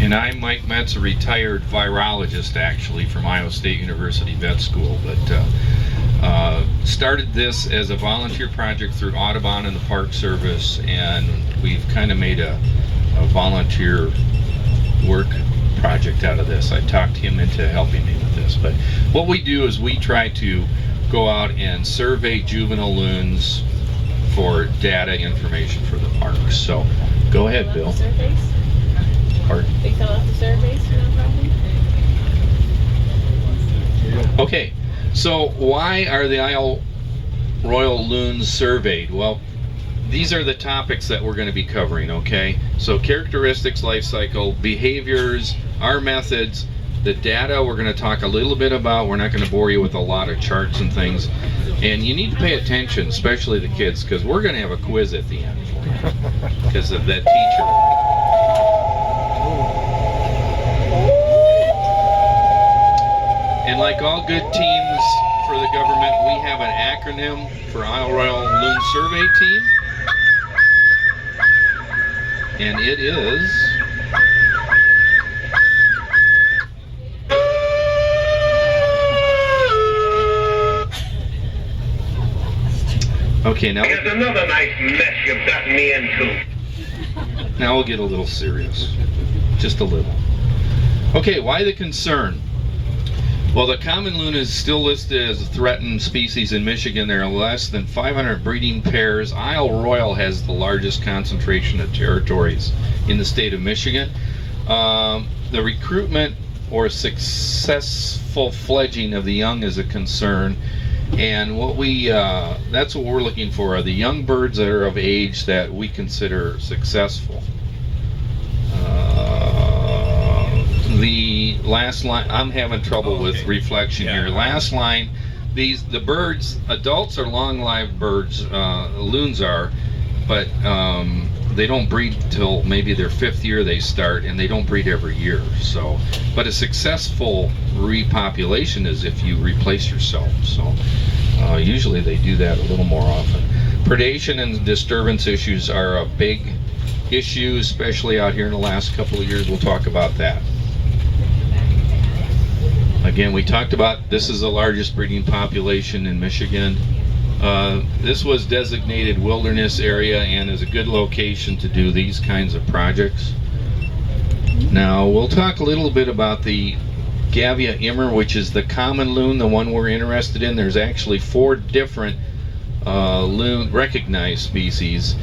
And I'm Mike Metz, a retired virologist actually from Iowa State University Vet School, but started this as a volunteer project through Audubon and the Park Service, and we've kind of made a volunteer work project out of this. I talked him into helping me with this, but what we do is we try to go out and survey juvenile loons for data information for the parks. So go ahead, Bill. Surveys? Pardon? They fill out the surveys, no problem? Okay, so why are the Isle Royal loons surveyed? Well, these are the topics that we're going to be covering, okay? So characteristics, life cycle, behaviors, our methods, the data we're going to talk a little bit about. We're not going to bore you with a lot of charts and things. And you need to pay attention, especially the kids, because we're going to have a quiz at the end for you because of that teacher. And like all good teams for the government, we have an acronym for Isle Royal Loon Survey Team. And it is... Okay, now... Here's another nice mess you've gotten me into. Now we'll get a little serious. Just a little. Okay, why the concern? Well, the common loon is still listed as a threatened species in Michigan. There are less than 500 breeding pairs. Isle Royal has the largest concentration of territories in the state of Michigan. The recruitment or successful fledging of the young is a concern. And what that's what we're looking for, are the young birds that are of age that we consider successful. The last line, I'm having trouble with reflection here. Last line, the birds, adults are long-lived birds, loons are, but they don't breed till maybe their 5th year they start, and they don't breed every year. So, but a successful repopulation is if you replace yourself. So usually they do that a little more often. Predation and disturbance issues are a big issue, especially out here in the last couple of years. We'll talk about that. Again, we talked about this is the largest breeding population in Michigan. This was designated wilderness area and is a good location to do these kinds of projects. Now, we'll talk a little bit about the Gavia immer, which is the common loon, the one we're interested in. There's actually 4 different loon recognized species,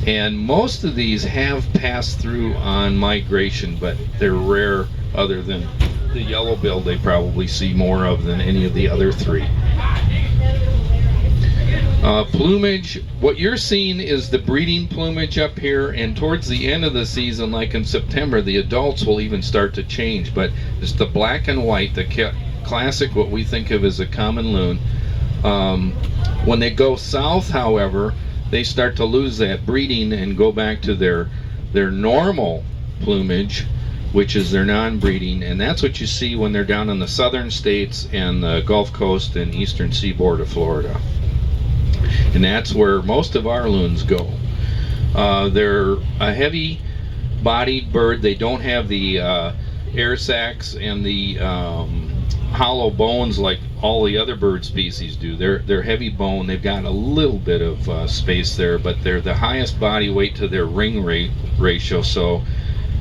and most of these have passed through on migration, but they're rare. Other than the yellow-billed, they probably see more of than any of the other 3. Plumage, what you're seeing is the breeding plumage up here, and towards the end of the season, like in September, the adults will even start to change, but it's the black and white, the classic, what we think of as a common loon. When they go south, however, they start to lose that breeding and go back to their normal plumage, which is their non-breeding, and that's what you see when they're down in the southern states and the Gulf Coast and eastern seaboard of Florida. And that's where most of our loons go. They're a heavy-bodied bird. They don't have the air sacs and the hollow bones like all the other bird species do. They're heavy bone. They've got a little bit of space there, but they're the highest body weight to their ring ratio, so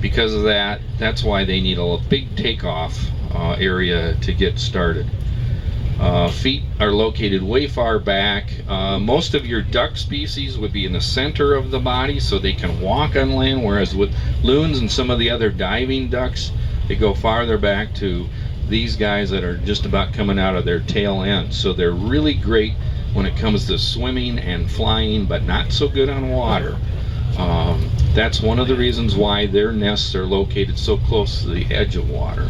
because of that, that's why they need a big takeoff area to get started. Feet are located way far back. Most of your duck species would be in the center of the body so they can walk on land, whereas with loons and some of the other diving ducks, they go farther back to these guys that are just about coming out of their tail end. So they're really great when it comes to swimming and flying, but not so good on water. That's one of the reasons why their nests are located so close to the edge of water.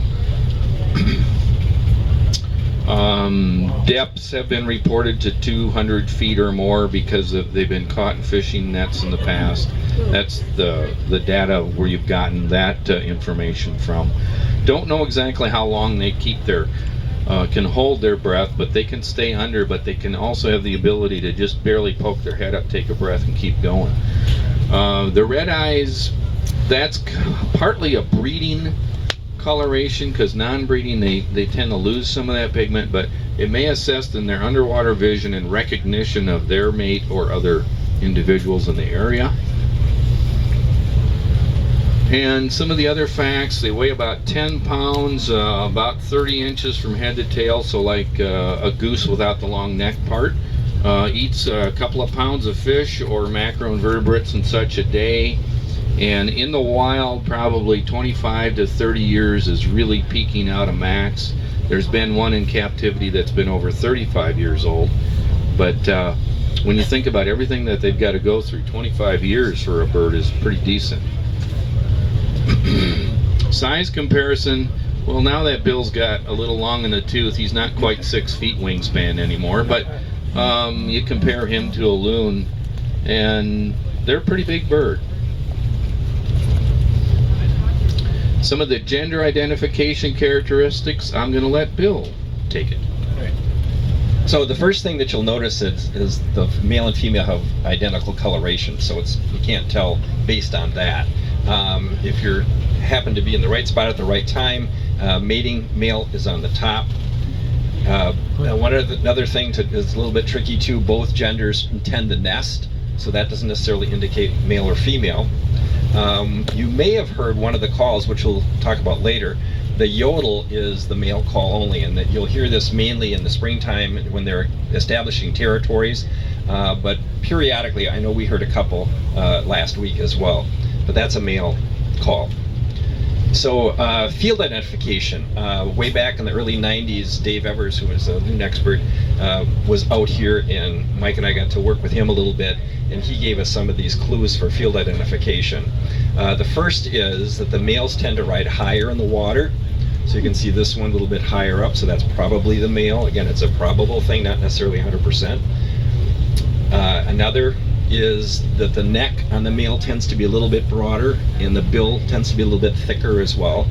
Depths have been reported to 200 feet or more because they've been caught in fishing nets in the past. That's the data where you've gotten that information from. Don't know exactly how long they keep their can hold their breath, but they can stay under, but they can also have the ability to just barely poke their head up, take a breath, and keep going. The red eyes That's partly a breeding coloration, because non-breeding they tend to lose some of that pigment, but it may assist in their underwater vision and recognition of their mate or other individuals in the area. And some of the other facts: they weigh about 10 pounds, about 30 inches from head to tail, so like a goose without the long neck part. Eats a couple of pounds of fish or macroinvertebrates and such a day. And in the wild, probably 25 to 30 years is really peaking out a max. There's been one in captivity that's been over 35 years old. But when you think about everything that they've got to go through, 25 years for a bird is pretty decent. Size comparison, well, now that Bill's got a little long in the tooth, he's not quite 6 feet wingspan anymore, but you compare him to a loon, and they're a pretty big bird. Some of the gender identification characteristics, I'm going to let Bill take it. Right. So the first thing that you'll notice is the male and female have identical coloration, so you can't tell based on that. If you happen to be in the right spot at the right time, mating male is on the top. Another thing is a little bit tricky too. Both genders tend to nest, so that doesn't necessarily indicate male or female. You may have heard one of the calls, which we'll talk about later. The yodel is the male call only, and that you'll hear this mainly in the springtime when they're establishing territories. But periodically, I know we heard a couple last week as well, but that's a male call. So field identification. Way back in the early 90s, Dave Evers, who was a loon expert, was out here, and Mike and I got to work with him a little bit, and he gave us some of these clues for field identification. The first is that the males tend to ride higher in the water. So you can see this one a little bit higher up, so that's probably the male. Again, it's a probable thing, not necessarily 100%. Another is that the neck on the male tends to be a little bit broader, and the bill tends to be a little bit thicker as well.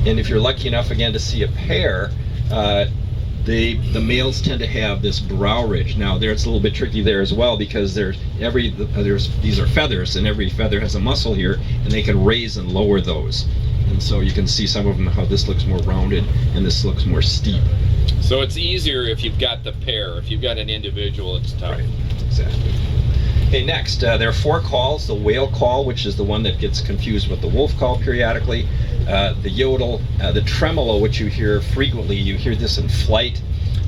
And if you're lucky enough again to see a pair, the males tend to have this brow ridge. Now there it's a little bit tricky there as well, because these are feathers, and every feather has a muscle here, and they can raise and lower those. And so you can see some of them how this looks more rounded and this looks more steep. So it's easier if you've got the pair. If you've got an individual, it's tough. Right, exactly. Okay, next, there are 4 calls. The whale call, which is the one that gets confused with the wolf call periodically. The yodel, the tremolo, which you hear frequently. You hear this in flight.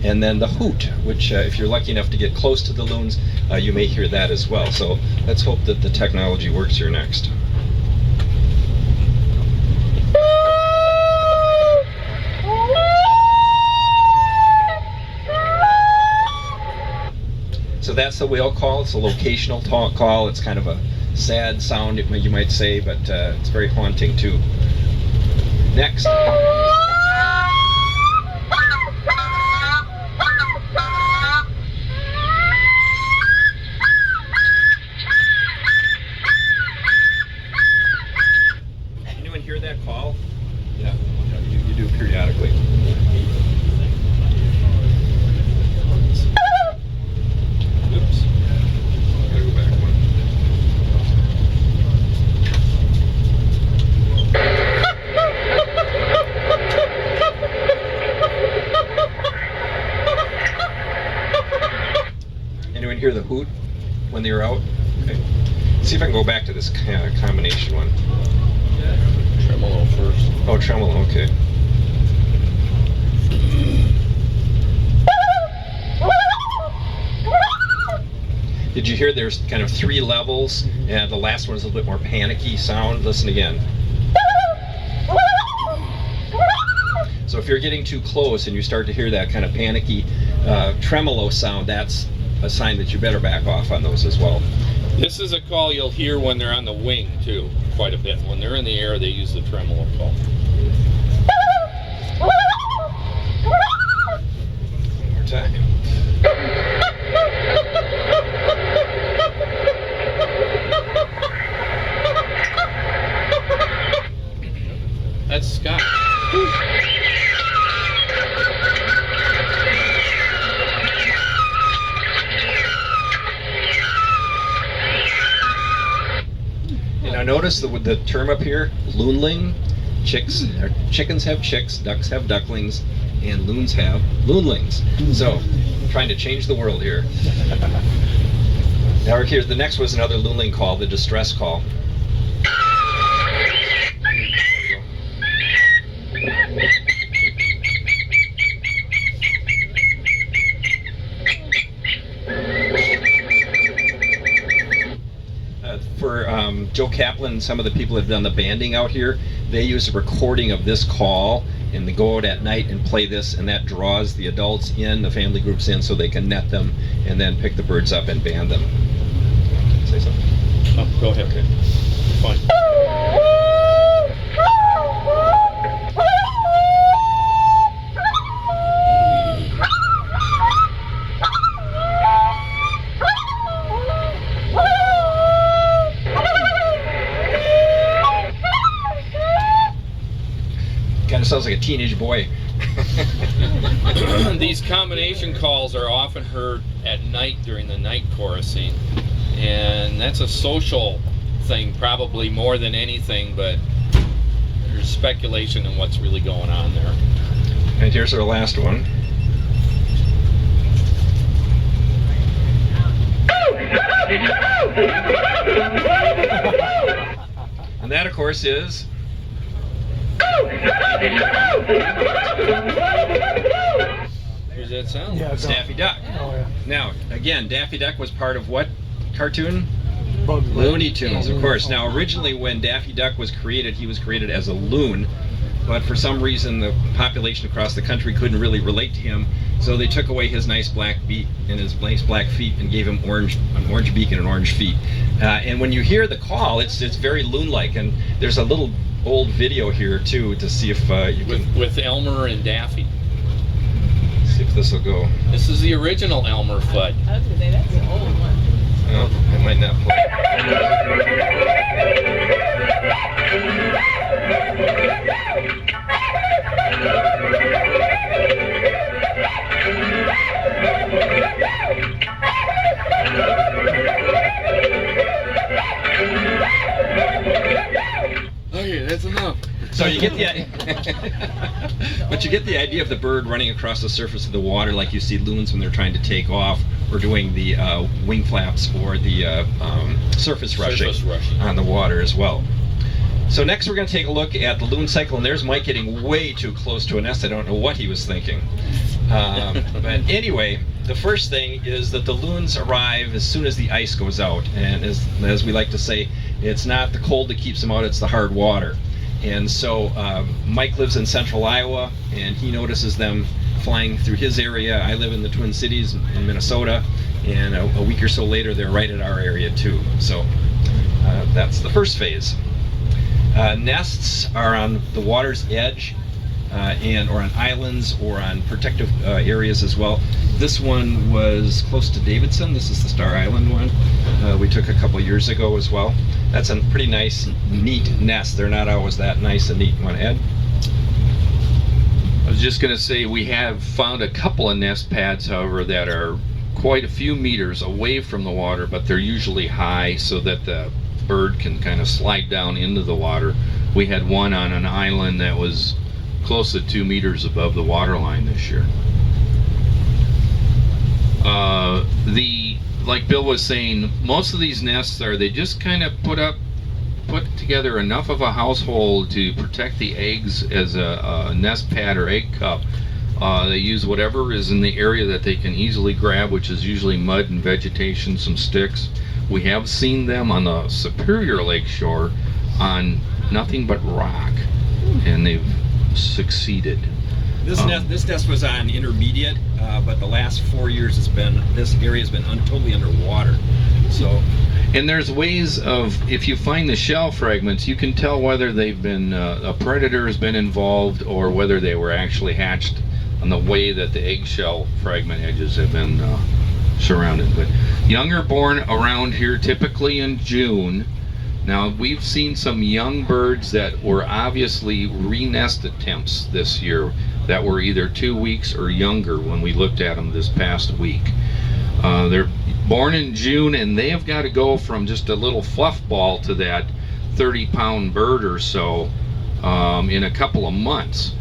And then the hoot, which if you're lucky enough to get close to the loons, you may hear that as well. So let's hope that the technology works here next. So that's the whale call. It's a locational call. It's kind of a sad sound, you might say, but it's very haunting too. Next. Anyone hear that call? Yeah, you do periodically. Oops. Gotta go back one. Anyone hear the hoot when they were out? Okay. Let's see if I can go back to this combination one. Tremolo first. Oh, tremolo, okay. Did you hear there's kind of 3 levels, and the last one is a little bit more panicky sound? Listen again. So if you're getting too close and you start to hear that kind of panicky tremolo sound, that's a sign that you better back off on those as well. This is a call you'll hear when they're on the wing too, quite a bit. When they're in the air, they use the tremolo call. One more time. That's Scott. Now notice the term up here, loonling. Chickens have chicks, ducks have ducklings, and loons have loonlings. So, trying to change the world here. Now here's the next was another loonling call, the distress call. For Joe Kaplan and some of the people that have done the banding out here, they use a recording of this call, and they go out at night and play this, and that draws the adults in, the family groups in, so they can net them and then pick the birds up and band them. Say something. Oh, go ahead. Okay. Fine. Kind of sounds like a teenage boy. These combination calls are often heard at night during the night chorusing, and that's a social thing probably more than anything, but there's speculation on what's really going on there. And here's our last one. And that, of course, is Who's that sound? it's Daffy Duck. Now, again, Daffy Duck was part of what cartoon? Looney Tunes, of course. Now, originally when Daffy Duck was created, he was created as a loon, but for some reason the population across the country couldn't really relate to him, so they took away his nice black beak and his nice black feet and gave him an orange beak and an orange feet. And when you hear the call, it's very loon-like, and there's a little old video here too to see if you can With Elmer and Daffy. see if this will go. This is the original Elmer Fudd. I was gonna say that's an old one. Oh, it might not play. Okay, that's enough. So you get the but you get the idea of the bird running across the surface of the water like you see loons when they're trying to take off or doing the wing flaps or the surface rushing on the water as well. So next we're going to take a look at the loon cycle, and there's Mike getting way too close to a nest. I don't know what he was thinking. But anyway, the first thing is that the loons arrive as soon as the ice goes out, and as we like to say, it's not the cold that keeps them out, it's the hard water. And so Mike lives in central Iowa, and he notices them flying through his area. I live in the Twin Cities in Minnesota, and a week or so later they're right at our area too. So that's the first phase. Nests are on the water's edge or on islands or on protective areas as well. This one was close to Davidson. This is the Star Island one we took a couple years ago as well. That's a pretty nice, neat nest. They're not always that nice and neat. Want to add? I was just going to say we have found a couple of nest pads, however, that are quite a few meters away from the water, but they're usually high so that the bird can kind of slide down into the water. We had one on an island that was close to 2 meters above the water line this year. Like Bill was saying, most of these nests they just kind of put together enough of a household to protect the eggs as a nest pad or egg cup. They use whatever is in the area that they can easily grab, which is usually mud and vegetation, some sticks. We have seen them on the Superior Lake shore on nothing but rock, and they've succeeded. This nest was on intermediate, but the last 4 years this area has been totally underwater. So, and there's ways of, if you find the shell fragments, you can tell whether they've been a predator has been involved or whether they were actually hatched on the way that the eggshell fragment edges have been surrounded. But young are born around here typically in June. Now we've seen some young birds that were obviously re-nest attempts this year that were either 2 weeks or younger when we looked at them this past week. They're born in June, and they have got to go from just a little fluff ball to that 30-pound bird or so in a couple of months.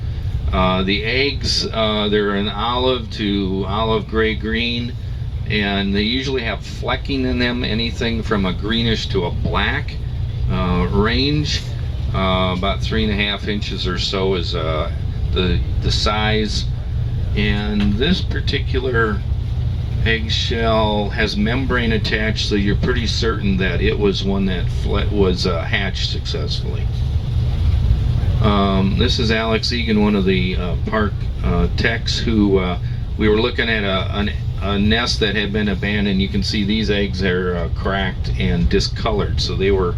The eggs, they're an olive to olive gray green, and they usually have flecking in them, anything from a greenish to a black range. About 3.5 inches or so is the size. And this particular eggshell has membrane attached, so you're pretty certain that it was one that was hatched successfully. This is Alex Egan, one of the park techs, who we were looking at a nest that had been abandoned. You can see these eggs are cracked and discolored, so they were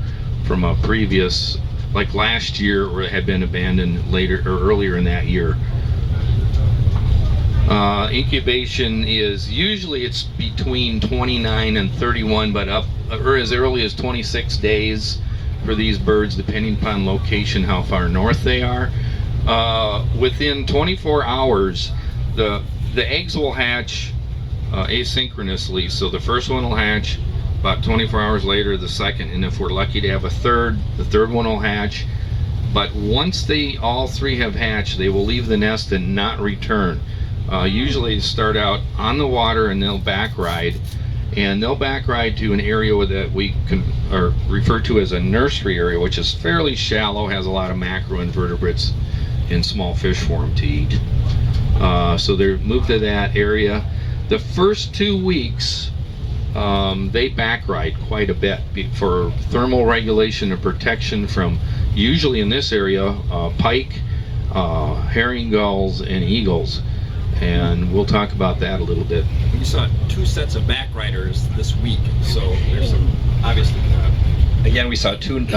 from a previous, like last year, or had been abandoned later or earlier in that year. Incubation is usually it's between 29 and 31, but up or as early as 26 days for these birds, depending upon location, how far north they are. Within 24 hours, the eggs will hatch asynchronously. So the first one will hatch, about 24 hours later the second, and if we're lucky to have a third, the third one will hatch. But once all three have hatched, they will leave the nest and not return. Usually start out on the water and they'll back ride, and they'll back ride to an area that we can refer to as a nursery area, which is fairly shallow, has a lot of macroinvertebrates and small fish for them to eat. So they move to that area. The first 2 weeks they back ride quite a bit for thermal regulation and protection from, usually in this area, pike, herring gulls, and eagles. And we'll talk about that a little bit. We saw 2 sets of back riders this week, so there's some, obviously, again, we saw 2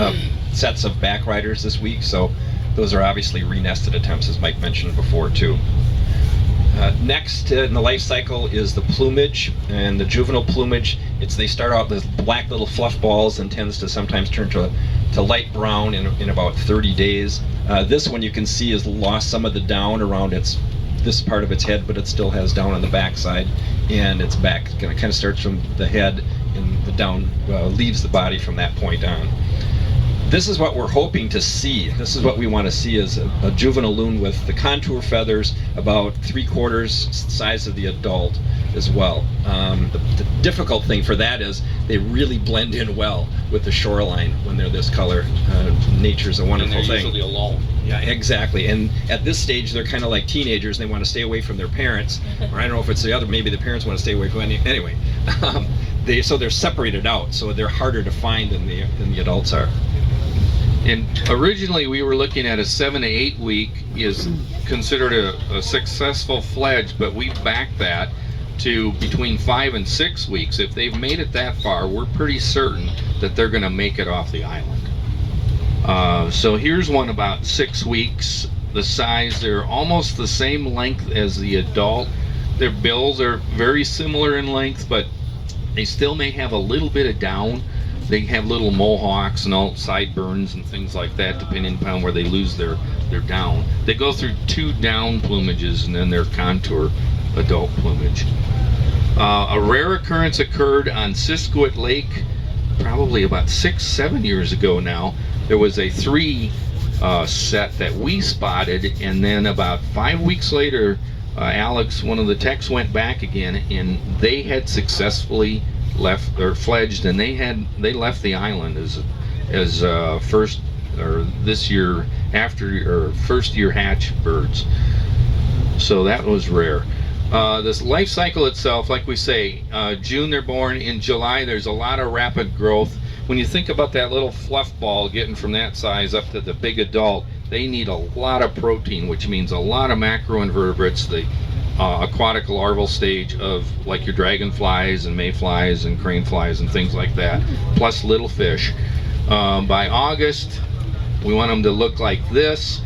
sets of back riders this week, so those are obviously re-nested attempts, as Mike mentioned before, too. Next in the life cycle is the plumage, and the juvenile plumage. They start out as black little fluff balls and tends to sometimes turn to light brown in about 30 days. This one you can see has lost some of the down around this part of its head, but it still has down on the back side, and its back kind of starts from the head, and the down leaves the body from that point on. This is what we're hoping to see. This is what we want to see, is a juvenile loon with the contour feathers about 3/4 size of the adult as well. The difficult thing for that is they really blend in well with the shoreline when they're this color. Nature's a wonderful and they're thing. usually alone. Yeah, exactly. And at this stage, they're kind of like teenagers. They want to stay away from their parents, or I don't know if it's the other. Maybe the parents want to stay away from anyway. So they're separated out, so they're harder to find than the adults are. And originally we were looking at a 7 to 8 week is considered a successful fledge, but we backed that to between 5 and 6 weeks. If they've made it that far, we're pretty certain that they're going to make it off the island. So here's one about 6 weeks. The size, they're almost the same length as the adult. Their bills are very similar in length, but they still may have a little bit of down. They have little mohawks and all sideburns and things like that, depending upon where they lose their down. They go through 2 down plumages and then their contour adult plumage. A rare occurrence occurred on Siskiwit Lake probably about 6-7 years ago now. There was a 3 set that we spotted, and then about 5 weeks later, Alex, one of the techs, went back again, and they had successfully left or fledged, and they left the island as first or this year after or first year hatch birds. So that was rare. This life cycle itself, like we say, June they're born. In July there's a lot of rapid growth. When you think about that little fluff ball getting from that size up to the big adult, they need a lot of protein, which means a lot of macroinvertebrates, the aquatic larval stage of like your dragonflies and mayflies and crane flies and things like that, plus little fish. By August, we want them to look like this,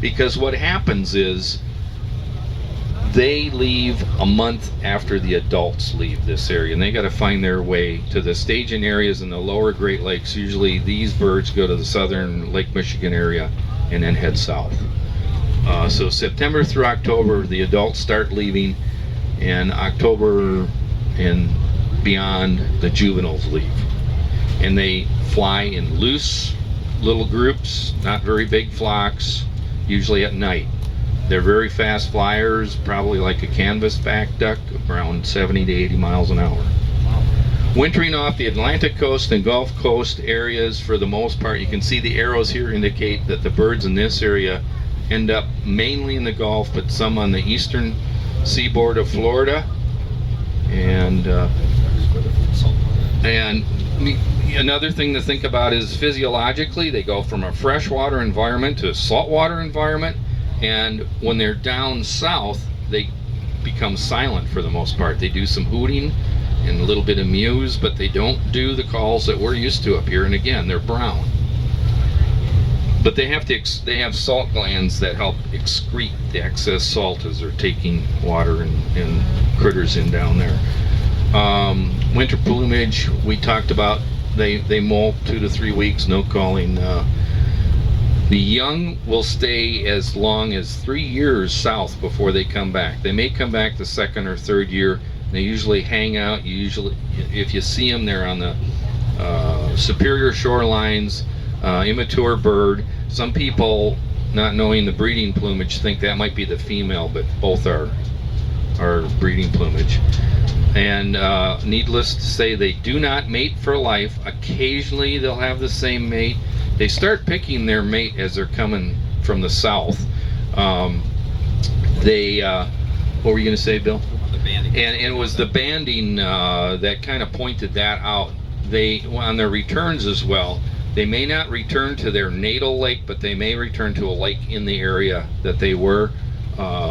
because what happens is they leave a month after the adults leave this area, and they got to find their way to the staging areas in the lower Great Lakes. Usually these birds go to the southern Lake Michigan area and then head south. So September through October, the adults start leaving, and October and beyond, the juveniles leave. And they fly in loose little groups, not very big flocks, usually at night. They're very fast flyers, probably like a canvasback duck, around 70 to 80 miles an hour. Wintering off the Atlantic coast and Gulf Coast areas for the most part. You can see the arrows here indicate that the birds in this area end up mainly in the Gulf, but some on the eastern seaboard of Florida. And another thing to think about is physiologically, they go from a freshwater environment to a saltwater environment, and when they're down south, they become silent for the most part. They do some hooting and a little bit of mews, but they don't do the calls that we're used to up here. And again, they're brown, but they have salt glands that help excrete the excess salt as they're taking water and critters in down there. Winter plumage, we talked about, they molt 2 to 3 weeks, no calling. The young will stay as long as 3 years south before they come back. They may come back the second or third year. They usually hang out. If you see them, they're on the superior shorelines, immature bird. Some people, not knowing the breeding plumage, think that might be the female, but both are breeding plumage. And needless to say, they do not mate for life. Occasionally they'll have the same mate. They start picking their mate as they're coming from the south. What were you going to say, Bill? And it was the banding that kind of pointed that out. They, on their returns as well, they may not return to their natal lake, but they may return to a lake in the area that they were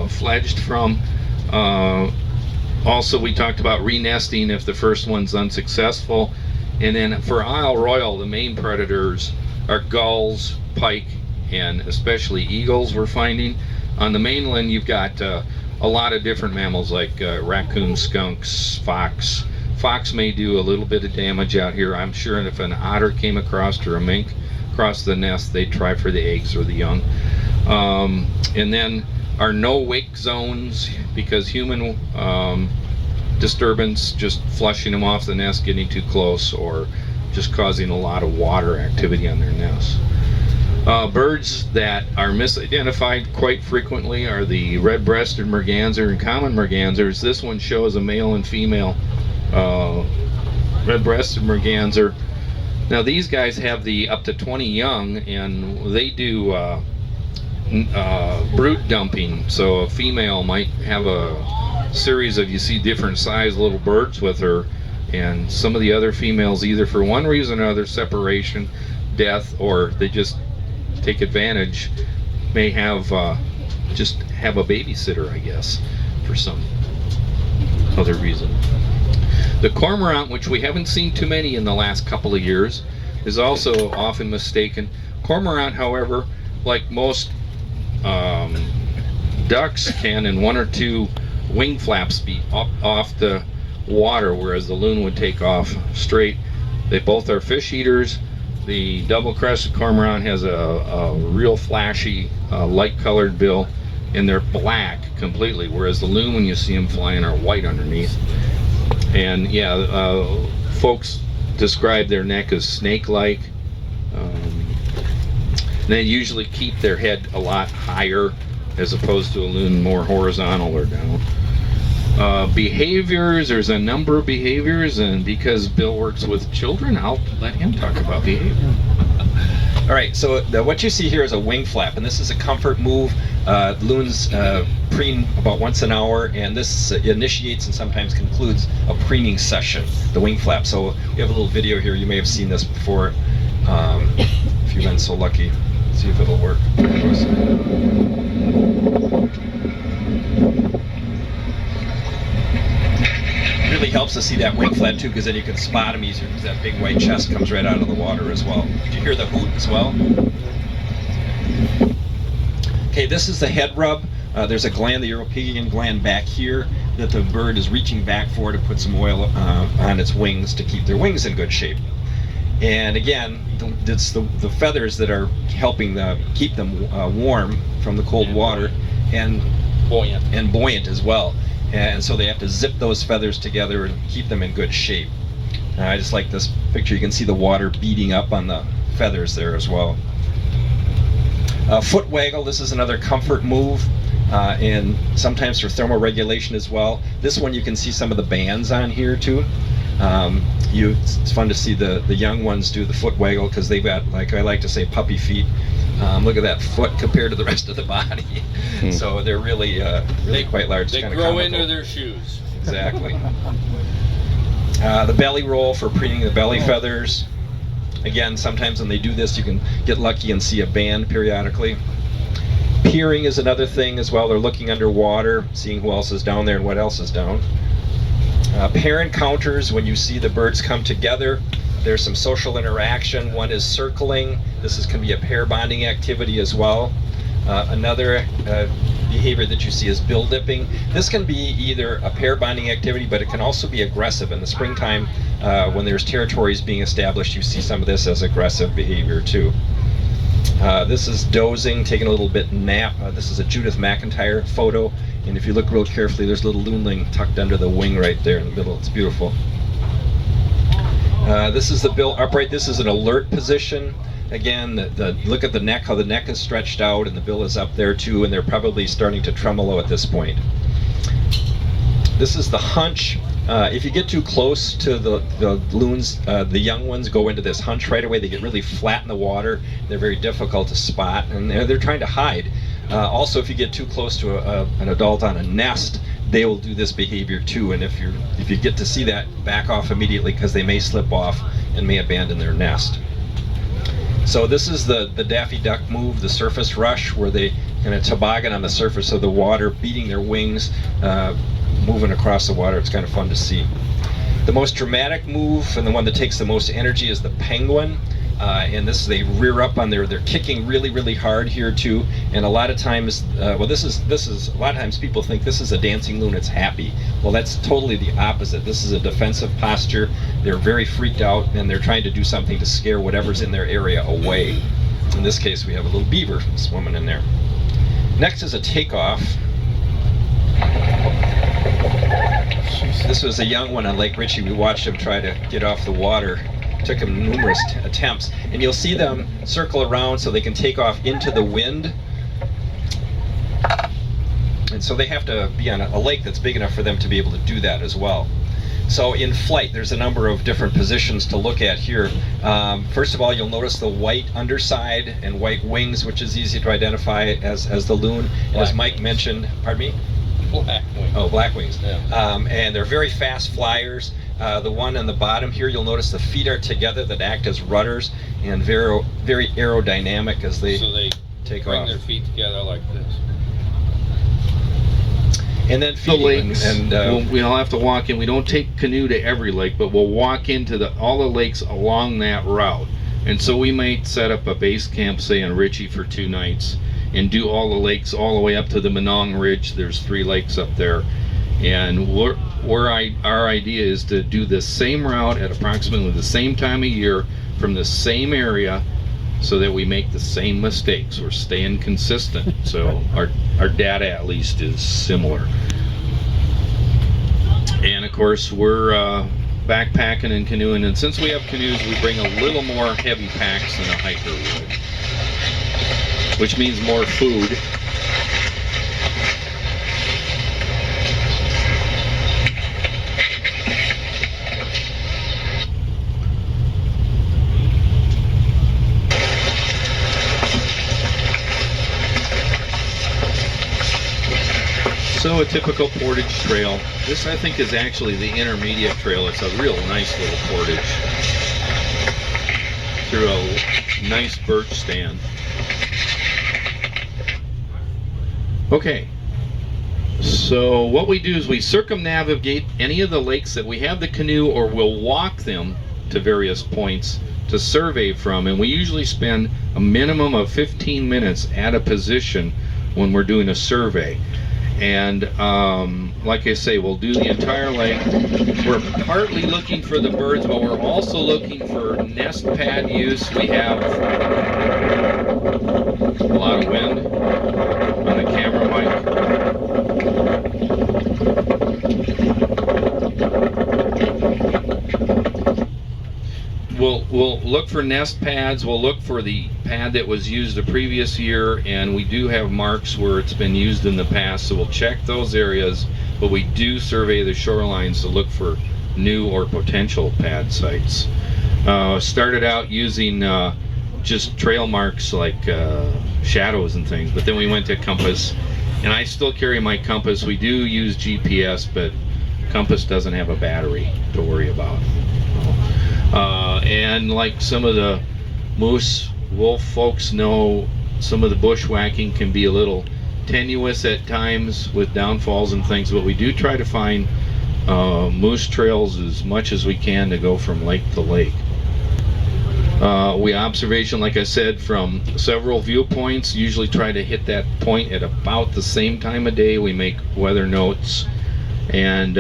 fledged from. Also, we talked about renesting if the first one's unsuccessful. And then for Isle Royal, the main predators are gulls, pike, and especially eagles we're finding. On the mainland, you've got a lot of different mammals like raccoons, skunks, fox. Fox may do a little bit of damage out here. I'm sure if an otter came across or a mink across the nest, they'd try for the eggs or the young. And then our no-wake zones, because human disturbance, just flushing them off the nest, getting too close, or just causing a lot of water activity on their nests. Birds that are misidentified quite frequently are the red-breasted merganser and common mergansers. This one shows a male and female red-breasted merganser. Now these guys have the up to 20 young, and they do brood dumping. So a female might have a series of, you see, different sized little birds with her, and some of the other females, either for one reason or another, separation, death, or they just take advantage, may have just have a babysitter, I guess, for some other reason. The cormorant, which we haven't seen too many in the last couple of years, is also often mistaken. Cormorant, however, like most ducks, can in 1 or 2 wing flaps be off the water, whereas the loon would take off straight. They both are fish eaters. The double-crested cormorant has a real flashy light-colored bill, and they're black completely, whereas the loon, when you see them flying, are white underneath. And yeah, folks describe their neck as snake-like. They usually keep their head a lot higher, as opposed to a loon more horizontal or down. Behaviors, there's a number of behaviors, and because Bill works with children, I'll let him talk about behavior. All right, so what you see here is a wing flap, and this is a comfort move. Loons preen about once an hour, and this initiates and sometimes concludes a preening session, the wing flap. So we have a little video here. You may have seen this before, if you've been so lucky. Let's see if it'll work. Really helps to see that wing flap too, because then you can spot them easier, because that big white chest comes right out of the water as well. Did you hear the hoot as well? Okay, this is the head rub. There's a gland, the European gland, back here that the bird is reaching back for to put some oil on its wings to keep their wings in good shape. And again, it's the feathers that are helping keep them warm from the cold water, and buoyant as well. And so they have to zip those feathers together and keep them in good shape. I just like this picture. You can see the water beating up on the feathers there as well. Foot waggle, this is another comfort move, and sometimes for thermal regulation as well. This one you can see some of the bands on here too. It's fun to see the young ones do the foot waggle because they've got, like I like to say, puppy feet. Look at that foot compared to the rest of the body. So they're really quite large. They kind of grow comical. into their shoes. Exactly. The belly roll for preening the belly feathers. Again, sometimes when they do this, you can get lucky and see a band periodically. Peering is another thing as well. They're looking underwater, seeing who else is down there and what else is down. Pair encounters, when you see the birds come together, there's some social interaction. One is circling. This can be a pair bonding activity as well. Another behavior that you see is bill dipping. This can be either a pair bonding activity, but it can also be aggressive. In the springtime, when there's territories being established, you see some of this as aggressive behavior too. This is dozing, taking a little bit nap. This is a Judith McIntyre photo, and if you look real carefully, there's a little loonling tucked under the wing right there in the middle. It's beautiful. This is the bill upright. This is an alert position. Again, look at the neck, how the neck is stretched out, and the bill is up there too, and they're probably starting to tremolo at this point. This is the hunch. If you get too close to the loons, the young ones go into this hunch right away. They get really flat in the water. They're very difficult to spot, and they're trying to hide. Also, if you get too close to an adult on a nest, they will do this behavior too. And if you get to see that, back off immediately because they may slip off and may abandon their nest. So this is the Daffy Duck move, the surface rush, where they kind of toboggan on the surface of the water, beating their wings, moving across the water. It's kind of fun to see. The most dramatic move and the one that takes the most energy is the penguin. And they rear up on they're kicking really, really hard here too. And a lot of times, a lot of times people think this is a dancing loon, it's happy. Well, that's totally the opposite. This is a defensive posture. They're very freaked out and they're trying to do something to scare whatever's in their area away. In this case, we have a little beaver swimming in there. Next is a takeoff. This was a young one on Lake Ritchie. We watched him try to get off the water. Took him numerous attempts, and you'll see them circle around so they can take off into the wind. And so they have to be on a lake that's big enough for them to be able to do that as well. So in flight, there's a number of different positions to look at here. First of all, you'll notice the white underside and white wings, which is easy to identify as the loon. And as Mike mentioned, pardon me? Black wings. Oh, black wings. Yeah. And they're very fast flyers. The one on the bottom here, you'll notice the feet are together that act as rudders and very, very aerodynamic as they take bring off. their feet together like this. And then The feeding. lakes, we'll have to walk in. We don't take canoe to every lake, but we'll walk into all the lakes along that route. And so we might set up a base camp, say, in Ritchie for 2 nights and do all the lakes all the way up to the Monong Ridge. There's 3 lakes up there. And our idea is to do the same route at approximately the same time of year from the same area so that we make the same mistakes. We're staying consistent. So our data at least is similar. And of course we're backpacking and canoeing, and since we have canoes we bring a little more heavy packs than a hiker would, which means more food. So a typical portage trail. This I think is actually the intermediate trail. It's a real nice little portage through a nice birch stand. Okay, so what we do is we circumnavigate any of the lakes that we have the canoe, or we'll walk them to various points to survey from, and we usually spend a minimum of 15 minutes at a position when we're doing a survey. And like I say, we'll do the entire lake. We're partly looking for the birds, but we're also looking for nest pad use. We have a lot of wind on the camera mic. we'll look for nest pads. We'll look for the pad that was used the previous year, and we do have marks where it's been used in the past, so we'll check those areas, but we do survey the shorelines to look for new or potential pad sites. Started out using just trail marks like shadows and things, but then we went to compass, and I still carry my compass. We do use GPS, but compass doesn't have a battery to worry about. And like some of the moose wolf folks know, some of the bushwhacking can be a little tenuous at times with downfalls and things, but we do try to find moose trails as much as we can to go from lake to lake. We observation, like I said, from several viewpoints. Usually try to hit that point at about the same time of day. We make weather notes and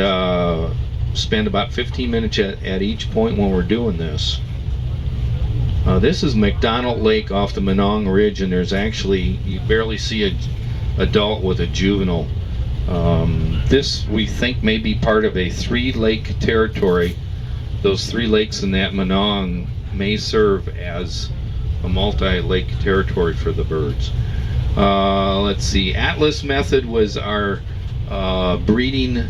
spend about 15 minutes at each point when we're doing this. This is McDonald Lake off the Monong Ridge, and there's actually, you barely see a adult with a juvenile. This we think may be part of a 3-lake territory. Those 3 lakes in that Monong may serve as a multi-lake territory for the birds. Let's see, Atlas method was our breeding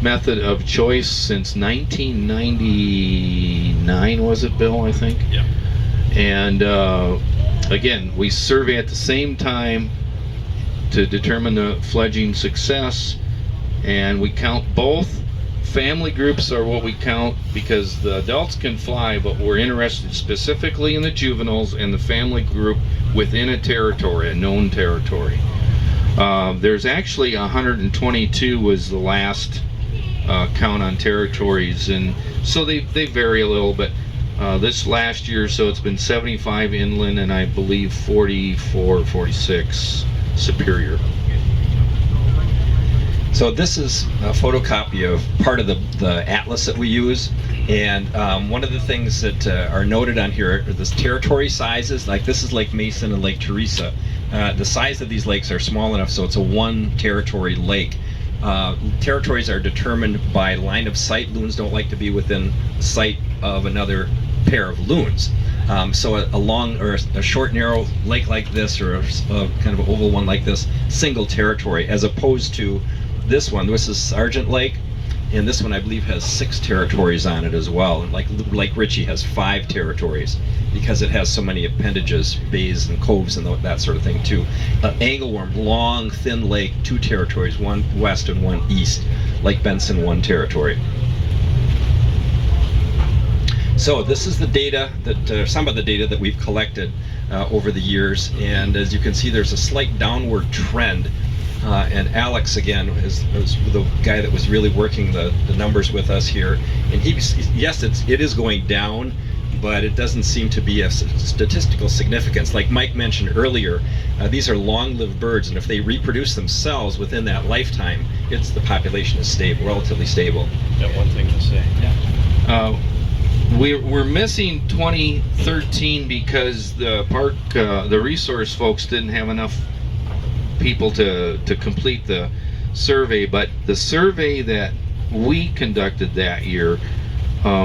method of choice since 1999, was it, Bill, I think? Yeah. And again, we survey at the same time to determine the fledging success, and we count both. Family groups are what we count because the adults can fly, but we're interested specifically in the juveniles and the family group within a territory, a known territory. There's actually 122 was the last count on territories, and so they vary a little bit. This last year, so it's been 75 inland and I believe 44, 46 superior. So this is a photocopy of part of the atlas that we use, and one of the things that are noted on here are the territory sizes. Like this is Lake Mason and Lake Teresa. The size of these lakes are small enough so it's a 1 territory lake. Territories are determined by line of sight. Loons don't like to be within sight of another pair of loons. So a long or a short narrow lake like this, or a kind of an oval one like this, single territory, as opposed to this one. This is Sargent Lake, and this one I believe has 6 territories on it as well. And like Lake Ritchie has 5 territories because it has so many appendages, bays and coves and that sort of thing too. Angleworm, long thin lake, 2 territories, 1 west and 1 east. Lake Benson, 1 territory. So this is the data that some of the data that we've collected over the years, and as you can see, there's a slight downward trend. And Alex again is the guy that was really working the numbers with us here, and yes, it is going down, but it doesn't seem to be a statistical significance. Like Mike mentioned earlier, these are long-lived birds, and if they reproduce themselves within that lifetime, the population is stable, relatively stable. Got one thing to say. Yeah. We're missing 2013 because the park, the resource folks didn't have enough people to complete the survey, but the survey that we conducted that year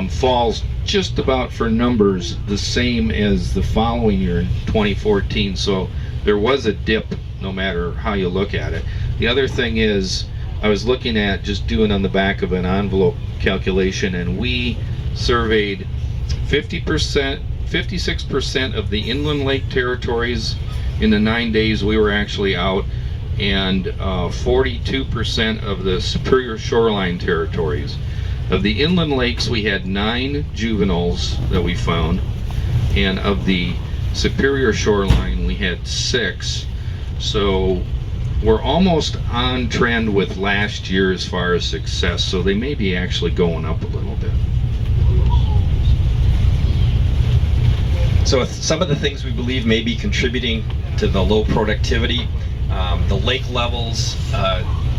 falls just about for numbers the same as the following year in 2014, so there was a dip no matter how you look at it. The other thing is, I was looking at just doing on the back of an envelope calculation, and we surveyed 56% of the inland lake territories in the 9 days we were actually out, and 42% of the superior shoreline territories. Of the inland lakes, we had 9 juveniles that we found, and of the superior shoreline, we had 6. So we're almost on trend with last year as far as success, so they may be actually going up a little bit. So some of the things we believe may be contributing to the low productivity, the lake levels,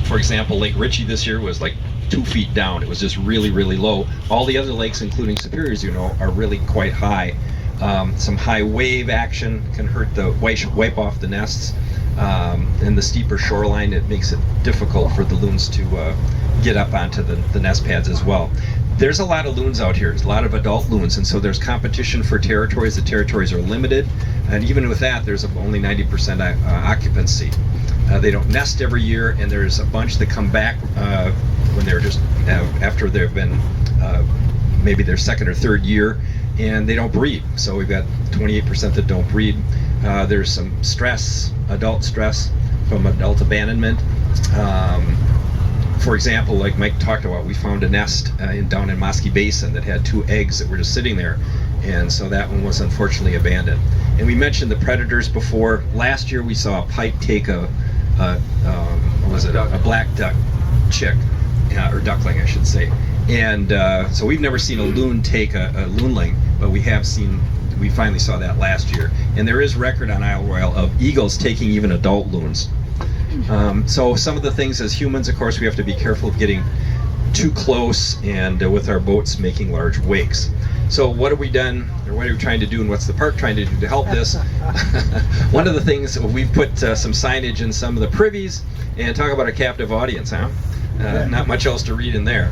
for example, Lake Ritchie this year was like 2 feet down. It was just really, really low. All the other lakes, including Superiors, you know, are really quite high. Some high wave action can hurt the wipe off the nests. And the steeper shoreline, it makes it difficult for the loons to get up onto the nest pads as well. there's a lot of loons out here, a lot of adult loons, and so there's competition for territories. The territories are limited, and even with that, there's only 90% occupancy. They don't nest every year, and there's a bunch that come back when they're just after they've been maybe their second or third year, and they don't breed. So we've got 28% that don't breed. There's some stress, adult stress from adult abandonment. For example, like Mike talked about, we found a nest down in Mosky Basin that had 2 eggs that were just sitting there, and so that one was unfortunately abandoned. And we mentioned the predators before. Last year we saw a pike take a black duck chick, or duckling I should say. And so we've never seen a loon take a loonling, but we finally saw that last year. And there is record on Isle Royale of eagles taking even adult loons. So some of the things as humans, of course, we have to be careful of getting too close and with our boats making large wakes. So what have we done, or what are we trying to do, and what's the park trying to do to help this? One of the things, we've put some signage in some of the privies, and talk about a captive audience, huh? Not much else to read in there.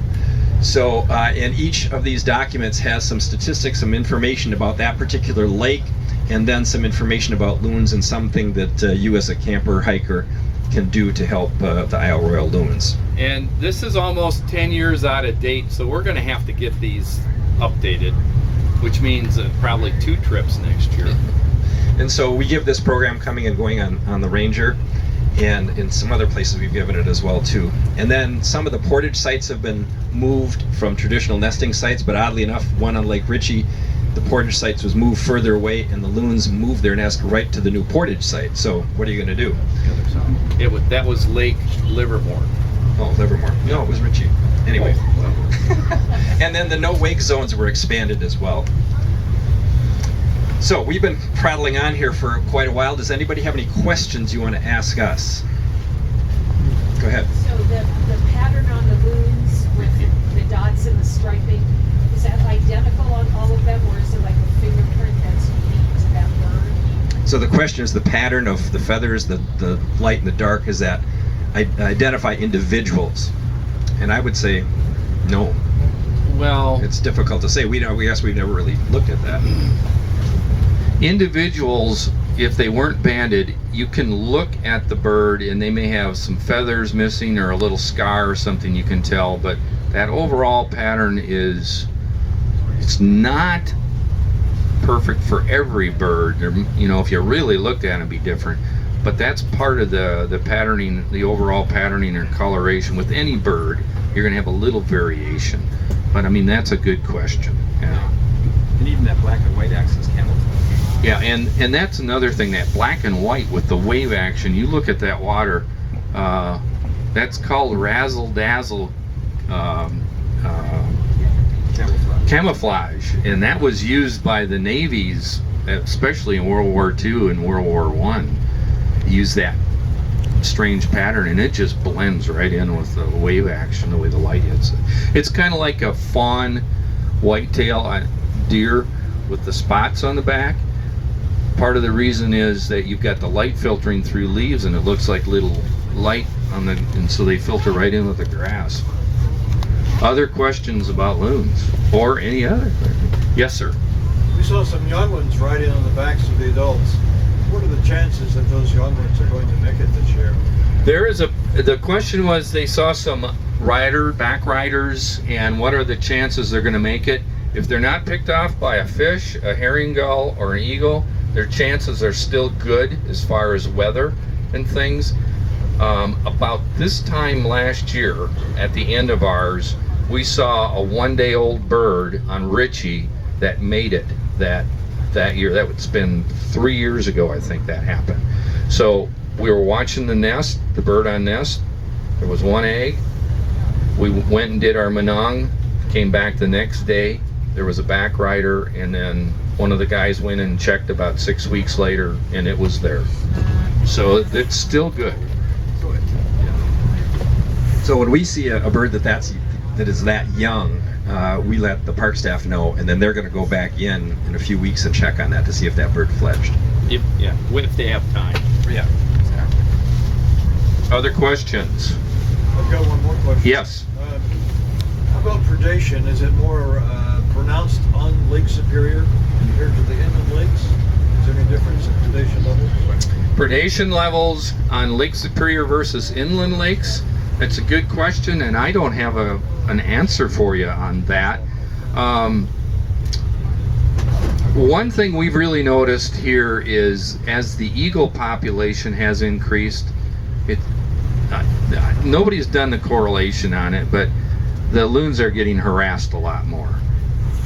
So, and each of these documents has some statistics, some information about that particular lake, and then some information about loons and something that you as a camper, hiker, can do to help the Isle Royale loons. And this is almost 10 years out of date, so we're going to have to get these updated, which means probably 2 trips next year. And so we give this program coming and going on the Ranger, and in some other places we've given it as well too. And then some of the portage sites have been moved from traditional nesting sites, but oddly enough, one on Lake Ritchie, the portage sites was moved further away, and the loons moved their nest right to the new portage site. So what are you going to do? That was Lake Livermore. Oh, Livermore. No, it was Ritchie. Anyway. And then the no wake zones were expanded as well. So we've been prattling on here for quite a while. Does anybody have any questions you want to ask us? Go ahead. So the pattern on the loons with the dots and the striping, is that identical on all of them, or is it like a fingerprint that's unique to that bird? So the question is the pattern of the feathers, the light and the dark, is that identify individuals? And I would say no. Well, It's difficult to say. We guess we've never really looked at that. individuals, if they weren't banded, you can look at the bird and they may have some feathers missing or a little scar or something you can tell, but that overall pattern it's not perfect for every bird. You know, if you really looked at it, it'd be different. But that's part of the patterning, the overall patterning and coloration. With any bird, you're going to have a little variation. But I mean, that's a good question. Yeah. And even that black and white axis camouflage. Yeah, and that's another thing, that black and white with the wave action. You look at that water, that's called razzle-dazzle camouflage, and that was used by the navies, especially in World War II and World War I. Use that strange pattern, and it just blends right in with the wave action, the way the light hits it. It's kind of like a fawn whitetail deer with the spots on the back. Part of the reason is that you've got the light filtering through leaves, and it looks like little light on the, and so they filter right in with the grass. Other questions about loons or any other? Yes, sir. We saw some young ones right in on the backs of the adults. What are the chances that those young ones are going to make it this year? The question was, they saw some back riders, and what are the chances they're going to make it? If they're not picked off by a fish, a herring gull, or an eagle, their chances are still good as far as weather and things. About this time last year, at the end of ours, we saw a one-day-old bird on Ritchie that made it that year. That would been 3 years ago, I think that happened. So we were watching the nest, the bird on nest. There was 1 egg. We went and did our Manong, came back the next day. There was a back rider, and then one of the guys went and checked about 6 weeks later, and it was there. So it's still good. So when we see a bird that is that young, we let the park staff know, and then they're going to go back in a few weeks and check on that to see if that bird fledged. If they have time. Yeah, exactly. Other questions? I've got one more question. Yes. How about predation? Is it more pronounced on Lake Superior compared to the inland lakes? Is there any difference in predation levels? Predation levels on Lake Superior versus inland lakes? That's a good question, and I don't have an answer for you on that. One thing we've really noticed here is as the eagle population has increased, nobody's done the correlation on it, but the loons are getting harassed a lot more.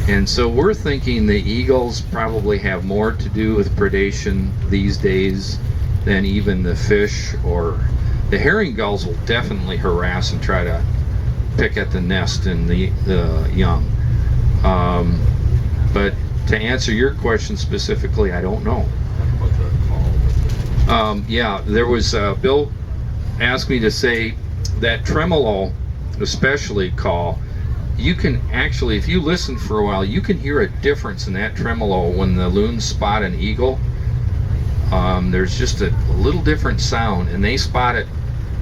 And so we're thinking the eagles probably have more to do with predation these days than even the fish, or the herring gulls will definitely harass and try to pick at the nest and the young. But to answer your question specifically, I don't know. Yeah, there was Bill asked me to say that tremolo, especially call. You can actually, if you listen for a while, you can hear a difference in that tremolo when the loons spot an eagle. There's just a little different sound, and they spot it.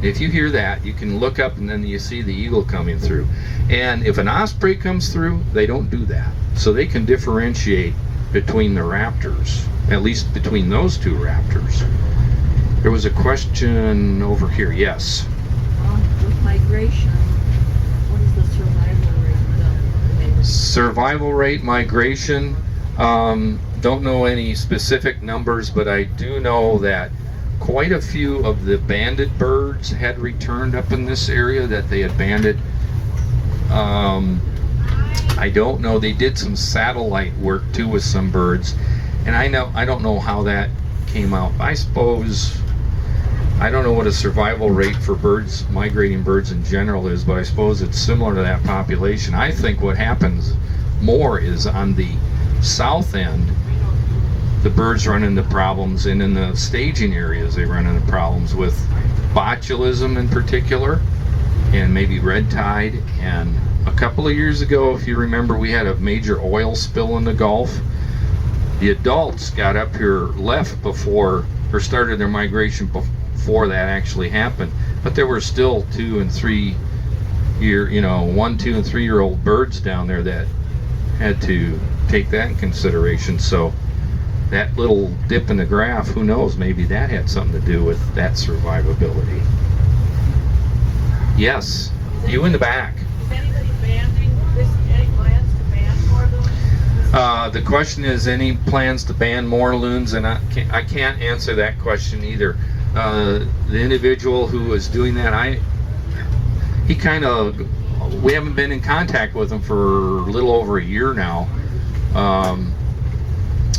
If you hear that, you can look up and then you see the eagle coming through. And if an osprey comes through, they don't do that. So they can differentiate between the raptors, at least between those two raptors. There was a question over here, yes. With migration, what is the survival rate? Survival rate, migration, don't know any specific numbers, but I do know that quite a few of the banded birds had returned up in this area that they had banded. I don't know, they did some satellite work too with some birds, and I don't know how that came out. I suppose, I don't know what a survival rate for birds, migrating birds in general is, but I suppose it's similar to that population. I think what happens more is on the south end, the birds run into problems, and in the staging areas they run into problems with botulism in particular, and maybe red tide. And a couple of years ago, if you remember, we had a major oil spill in the Gulf. The adults got up here, left before, or started their migration before that actually happened, but there were still 2 and 3 year, 1, 2, and 3 year old birds down there that had to take that in consideration. So that little dip in the graph, who knows, maybe that had something to do with that survivability. Yes, you in the back. Is anybody banning this? Any plans to ban more loons? The question is, any plans to ban more loons? And I can't answer that question either. The individual who was doing that, we haven't been in contact with him for a little over a year now.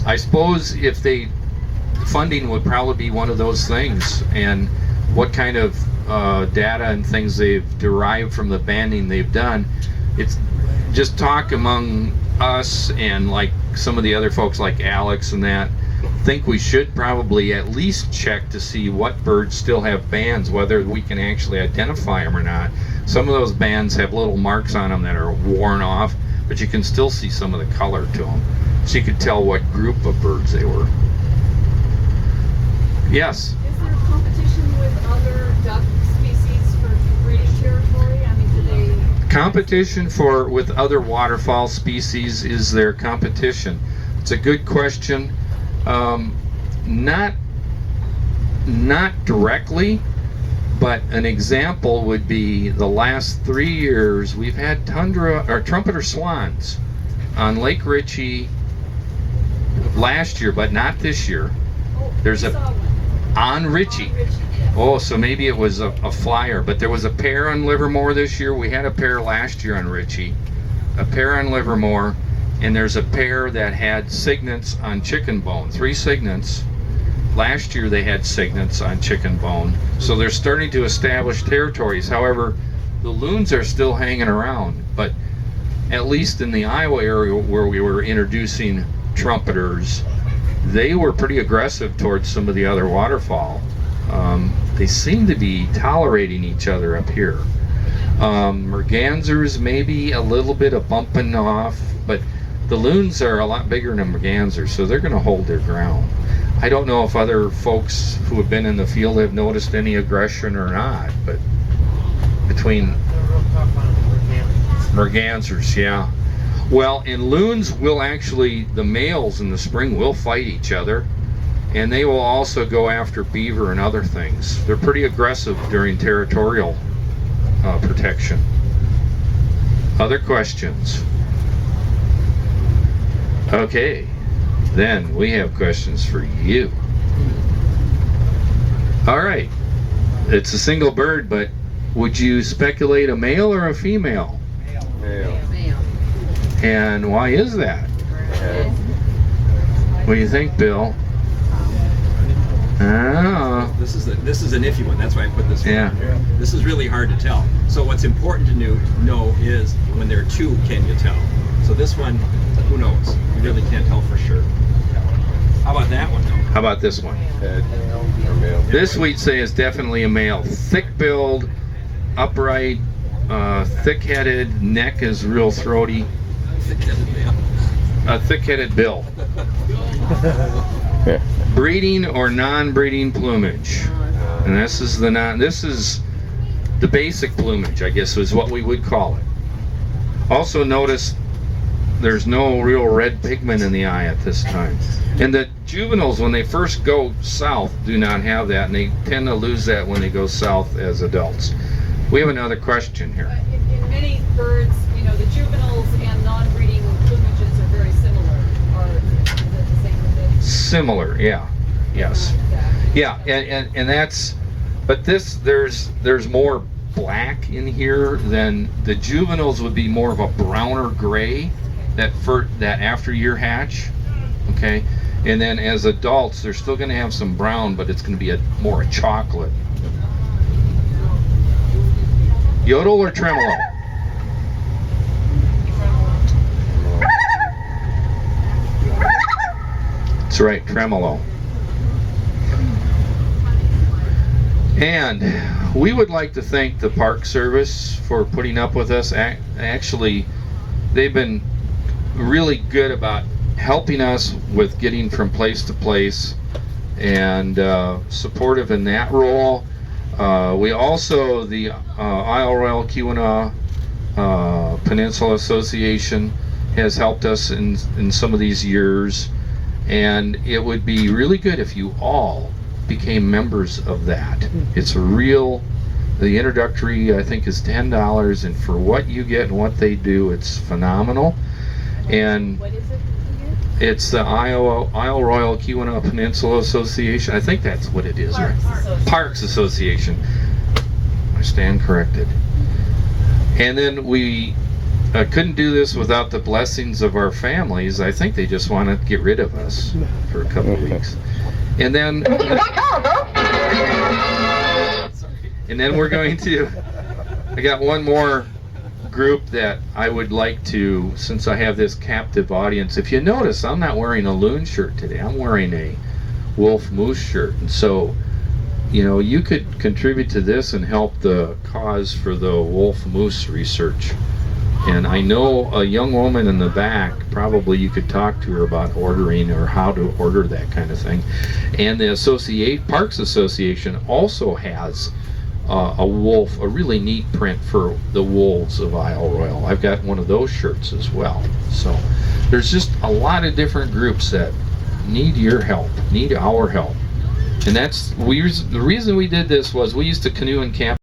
I suppose if funding would probably be one of those things, and what kind of data and things they've derived from the banding they've done. It's just talk among us and like some of the other folks like Alex and that think we should probably at least check to see what birds still have bands, whether we can actually identify them or not. Some of those bands have little marks on them that are worn off, but you can still see some of the color to them, so you could tell what group of birds they were. Yes? Is there competition with other duck species for breeding territory? I mean, do they... Competition with other waterfowl species, is there competition? It's a good question. Not directly, but an example would be the last 3 years we've had trumpeter swans on Lake Ritchie last year, but not this year. There's on Ritchie. Oh, so maybe it was a flyer, but there was a pair on Livermore this year. We had a pair last year on Ritchie, a pair on Livermore, and there's a pair that had cygnets on chicken bone, 3 cygnets. Last year they had cygnets on chicken bone. So they're starting to establish territories. However, the loons are still hanging around, but at least in the Iowa area where we were introducing trumpeters, they were pretty aggressive towards some of the other waterfowl. They seem to be tolerating each other up here. Mergansers, maybe a little bit of bumping off, but the loons are a lot bigger than mergansers, so they're going to hold their ground. I don't know if other folks who have been in the field have noticed any aggression or not, but between... They're real tough on the mergansers. Mergansers, yeah. Well, and loons will actually, the males in the spring will fight each other, and they will also go after beaver and other things. They're pretty aggressive during territorial protection. Other questions? Okay, then we have questions for you. All right, it's a single bird, but would you speculate a male or a female? Male. And why is that? What do you think, Bill? Oh, This is an iffy one. That's why I put this one Yeah. on here. This is really hard to tell. So what's important to know is when there are two, can you tell? So this one, who knows? You really can't tell for sure. How about that one though? how about this one? Head or male. This we'd say is definitely a male. Thick-billed, upright, thick-headed, neck is real throaty. A thick-headed bill. Breeding or non-breeding plumage. And this is the basic plumage, I guess is what we would call it. Also notice there's no real red pigment in the eye at this time. And the juveniles, when they first go south, do not have that, and they tend to lose that when they go south as adults. We have another question here. In many birds, the juveniles and non-breeding plumages are very similar. Or is it the same with it? Similar, yeah. Yes. Yeah, and that's, but there's more black in here than the juveniles would be more of a browner gray that after year hatch, okay, and then as adults they're still going to have some brown, but it's going to be more a chocolate. Yodel or tremolo? That's right, tremolo. And we would like to thank the Park Service for putting up with us. Actually, they've been really good about helping us with getting from place to place and supportive in that role. We also, the Isle Royal Keweenaw Peninsula Association has helped us in some of these years, and it would be really good if you all became members of that. It's the introductory I think is $10, and for what you get and what they do, it's phenomenal. And What is it? it's the Isle Royal Keweenaw Peninsula Association. I think that's what it is, right? Parks Association. I stand corrected. And then we couldn't do this without the blessings of our families. I think they just want to get rid of us for a couple of weeks. And then we're going to, I got one more group that I would like to, since I have this captive audience. If you notice, I'm not wearing a loon shirt today. I'm wearing a wolf moose shirt. And so, you could contribute to this and help the cause for the wolf moose research. And I know a young woman in the back, probably you could talk to her about ordering or how to order that kind of thing. And the Parks Association also has a really neat print for the wolves of Isle Royal. I've got one of those shirts as well. So there's just a lot of different groups that need your help, need our help. And the reason we did this was we used to canoe and camp